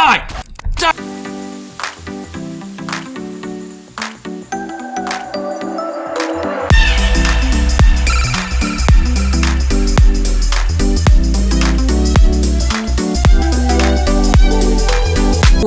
Die! Die!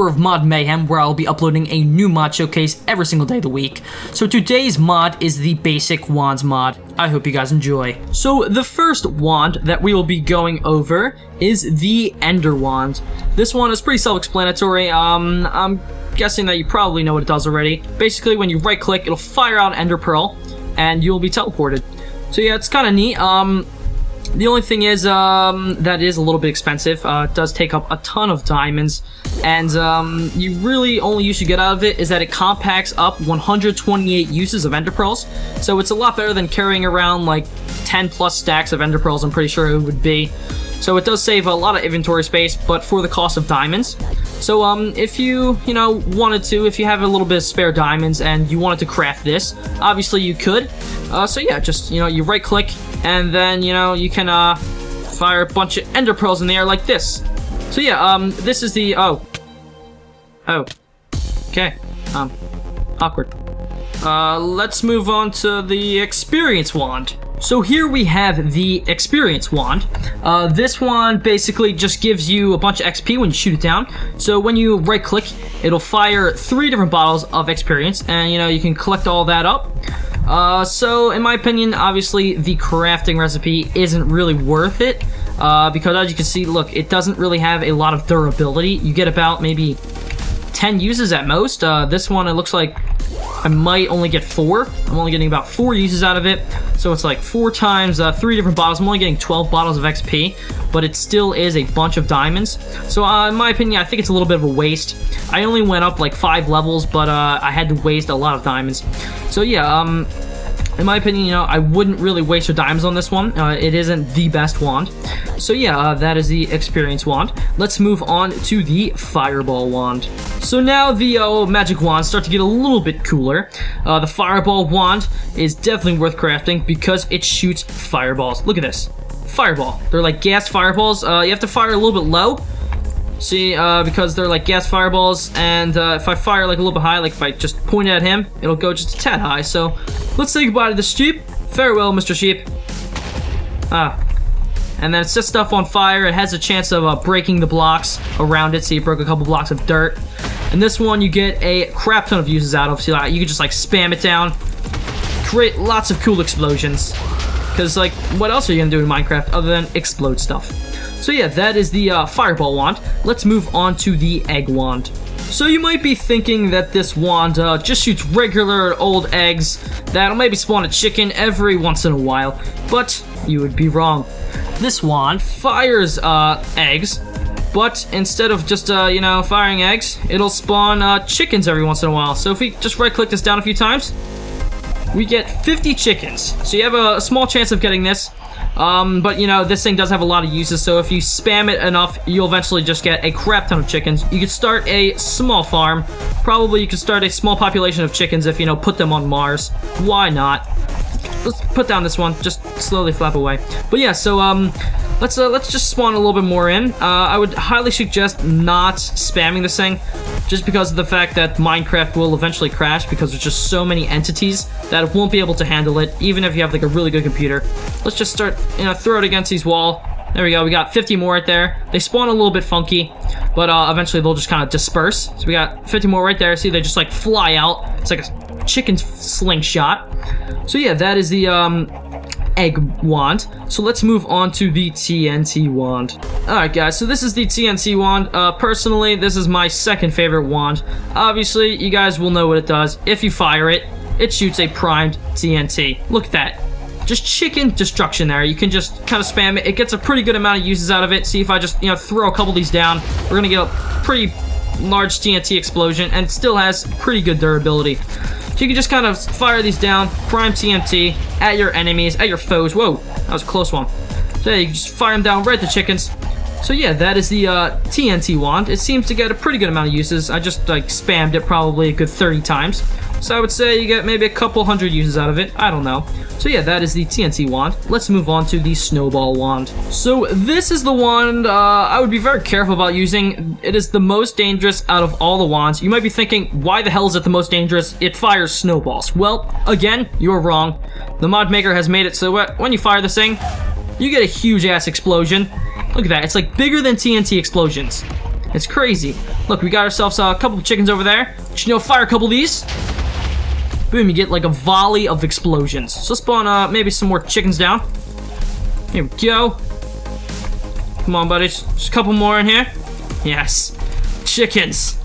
Of Mod Mayhem, where I'll be uploading a new mod showcase every single day of the week. So today's mod is the basic wands mod. I hope you guys enjoy. So the first wand that we will be going over is the Ender Wand. This one is pretty self-explanatory. I'm guessing that you probably know what it does already. Basically, when you right click, it'll fire out an Ender Pearl and you'll be teleported. So yeah, it's kind of neat. The only thing is that is a little bit expensive. It does take up a ton of diamonds, and you really only use you get out of it is that it compacts up 128 uses of Ender Pearls. So it's a lot better than carrying around like 10 plus stacks of Ender Pearls. I'm pretty sure it would be. So it does save a lot of inventory space, but for the cost of diamonds. So if you wanted to, if you have a little bit of spare diamonds and you wanted to craft this, obviously you could. So yeah, just you right click and then you can fire a bunch of Ender Pearls in the air like this. So yeah, this is the okay, awkward. Let's move on to the Experience Wand. So here we have the Experience Wand. This one basically just gives you a bunch of XP when you shoot it down. So when you right click, it'll fire 3 different bottles of experience, and you can collect all that up. So in my opinion, obviously the crafting recipe isn't really worth it, because as you can see, look, it doesn't really have a lot of durability. You get about maybe 10 uses at most. This one, it looks like I might only get 4. I'm only getting about 4 uses out of it. So it's like 4 times 3 different bottles. I'm only getting 12 bottles of XP, but it still is a bunch of diamonds. So in my opinion, I think it's a little bit of a waste. I only went up like 5 levels, but I had to waste a lot of diamonds. So yeah, in my opinion, I wouldn't really waste your diamonds on this one. It isn't the best wand. So yeah, that is the Experience Wand. Let's move on to the Fireball Wand. So now the magic wands start to get a little bit cooler. The Fireball Wand is definitely worth crafting because it shoots fireballs. Look at this. Fireball. They're like gas fireballs. You have to fire a little bit low. See, because they're like gas fireballs, and if I fire like a little bit high, like if I just point at him, it'll go just a tad high. So let's say goodbye to this sheep. Farewell, Mr. Sheep. And then it sets stuff on fire. It has a chance of breaking the blocks around it, so you broke a couple blocks of dirt. And this one you get a crap ton of uses out of, so you can just like spam it down, create lots of cool explosions. Because like, what else are you gonna do in Minecraft other than explode stuff? So yeah, that is the Fireball Wand. Let's move on to the Egg Wand. So you might be thinking that this wand just shoots regular old eggs that'll maybe spawn a chicken every once in a while, but you would be wrong. This wand fires eggs, but instead of just firing eggs, it'll spawn chickens every once in a while. So if we just right click this down a few times, we get 50 chickens. So you have a small chance of getting this. But this thing does have a lot of uses, so if you spam it enough, you'll eventually just get a crap ton of chickens. You could start a small farm. Probably you could start a small population of chickens if, put them on Mars. Why not? Let's put down this one, just slowly flap away. But yeah, so, let's just spawn a little bit more in. I would highly suggest not spamming this thing, just because of the fact that Minecraft will eventually crash because there's just so many entities that it won't be able to handle it, even if you have like a really good computer. Let's just start, throw it against these wall. There we go, we got 50 more right there. They spawn a little bit funky, but eventually they'll just kind of disperse. So we got 50 more right there. See, they just like fly out. It's like a chicken slingshot. So yeah, that is the Egg Wand. So let's move on to the TNT Wand. Alright guys, so this is the TNT Wand. Personally, this is my second favorite wand. Obviously, you guys will know what it does. If you fire it, it shoots a primed TNT. Look at that. Just chicken destruction there. You can just kind of spam it. It gets a pretty good amount of uses out of it. See, if I just, throw a couple of these down, we're gonna get a pretty large TNT explosion, and it still has pretty good durability. So you can just kind of fire these down, prime TNT, at your enemies, at your foes. Whoa, that was a close one. So yeah, you can just fire them down right at the chickens. So yeah, that is the TNT Wand. It seems to get a pretty good amount of uses. I just like spammed it probably a good 30 times. So I would say you get maybe a couple hundred uses out of it. I don't know. So yeah, that is the TNT Wand. Let's move on to the Snowball Wand. So this is the wand I would be very careful about using. It is the most dangerous out of all the wands. You might be thinking, why the hell is it the most dangerous? It fires snowballs. Well, again, you're wrong. The mod maker has made it so when you fire this thing, you get a huge ass explosion. Look at that, it's like bigger than TNT explosions. It's crazy. Look, we got ourselves a couple of chickens over there. Just, fire a couple of these. Boom, you get like a volley of explosions. So let's spawn maybe some more chickens down. Here we go. Come on, buddies. Just a couple more in here. Yes. Chickens.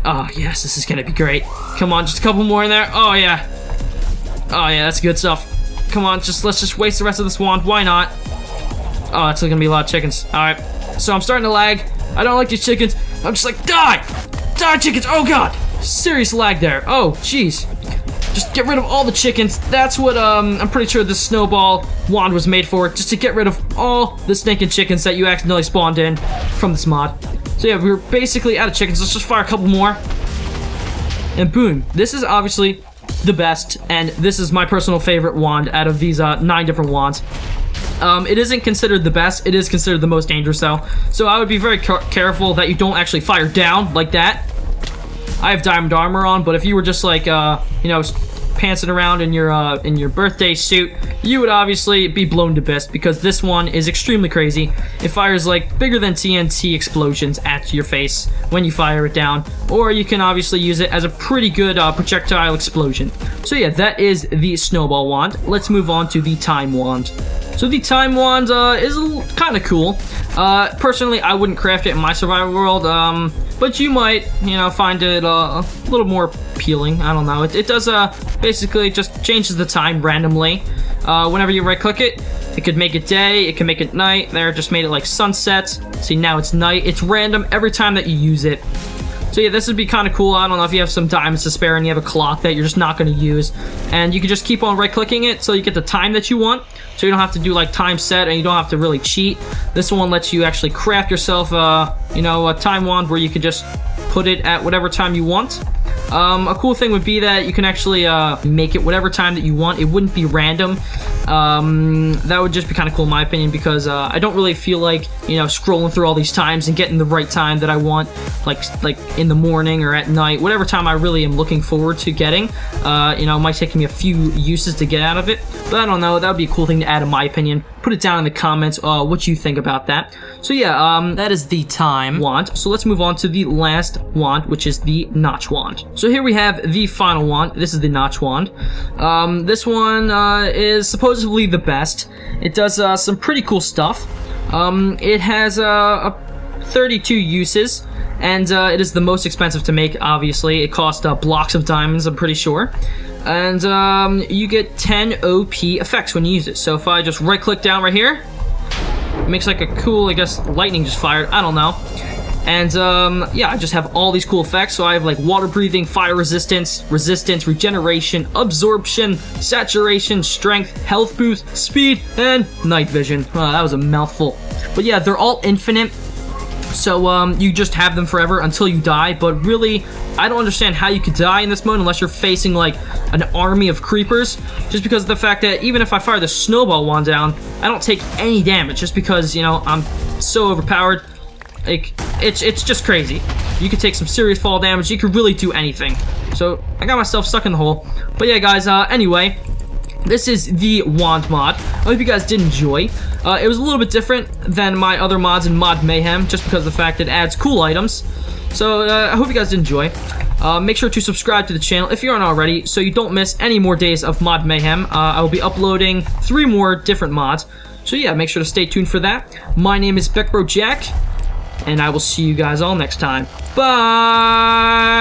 Oh, yes, this is gonna be great. Come on, just a couple more in there. Oh, yeah. Oh, yeah, that's good stuff. Come on, let's just waste the rest of this wand. Why not? Oh, it's gonna be a lot of chickens. Alright. So I'm starting to lag. I don't like these chickens. I'm just like, die! Die, chickens! Oh, God! Serious lag there. Oh, jeez. Just get rid of all the chickens. That's what, I'm pretty sure this Snowball Wand was made for. Just to get rid of all the stinking chickens that you accidentally spawned in from this mod. So yeah, we're basically out of chickens. Let's just fire a couple more. And boom. This is obviously the best, and this is my personal favorite wand out of these 9 different wands. It isn't considered the best. It is considered the most dangerous, though. So I would be very careful that you don't actually fire down like that. I have diamond armor on, but if you were just like, pantsing around in your birthday suit, you would obviously be blown to bits because this one is extremely crazy. It fires like bigger than TNT explosions at your face when you fire it down, or you can obviously use it as a pretty good projectile explosion. So yeah, that is the Snowball Wand. Let's move on to the Time Wand. So the Time Wand is kind of cool. Personally, I wouldn't craft it in my survival world, but you might, find it a little more appealing. I don't know. It does basically just changes the time randomly. Whenever you right-click it, it could make it day, it can make it night. There, just made it like sunset. See, now it's night. It's random every time that you use it. So yeah, this would be kind of cool. I don't know if you have some diamonds to spare and you have a clock that you're just not going to use. And you can just keep on right-clicking it so you get the time that you want. So you don't have to do like time set and you don't have to really cheat. This one lets you actually craft yourself, a time wand where you can just put it at whatever time you want. A cool thing would be that you can actually make it whatever time that you want. It wouldn't be random. That would just be kind of cool in my opinion because I don't really feel like, scrolling through all these times and getting the right time that I want, like in the morning or at night, whatever time I really am looking forward to getting. It might take me a few uses to get out of it, but I don't know. That would be a cool thing to add in my opinion. Put it down in the comments what you think about that. So yeah, that is the Time Wand. So let's move on to the last wand, which is the Notch Wand. So here we have the final wand. This is the Notch Wand. This one is supposedly the best. It does some pretty cool stuff. It has 32 uses, and it is the most expensive to make, obviously. It costs blocks of diamonds, I'm pretty sure. And you get 10 OP effects when you use it. So if I just right-click down right here, it makes like a cool, I guess, lightning just fired. I don't know. And yeah, I just have all these cool effects. So I have like water breathing, fire resistance, regeneration, absorption, saturation, strength, health boost, speed, and night vision. That was a mouthful. But yeah, they're all infinite. So you just have them forever until you die. But really, I don't understand how you could die in this mode unless you're facing like an army of creepers. Just because of the fact that even if I fire the Snowball Wand down, I don't take any damage. Just because, I'm so overpowered. Like, it's just crazy. You could take some serious fall damage. You could really do anything. So I got myself stuck in the hole. But yeah, guys, anyway, this is the wand mod. I hope you guys did enjoy. It was a little bit different than my other mods in Mod Mayhem, just because of the fact it adds cool items. So I hope you guys did enjoy. Make sure to subscribe to the channel if you aren't already, so you don't miss any more days of Mod Mayhem. I will be uploading 3 more different mods. So yeah, make sure to stay tuned for that. My name is BeckBroJack, and I will see you guys all next time. Bye!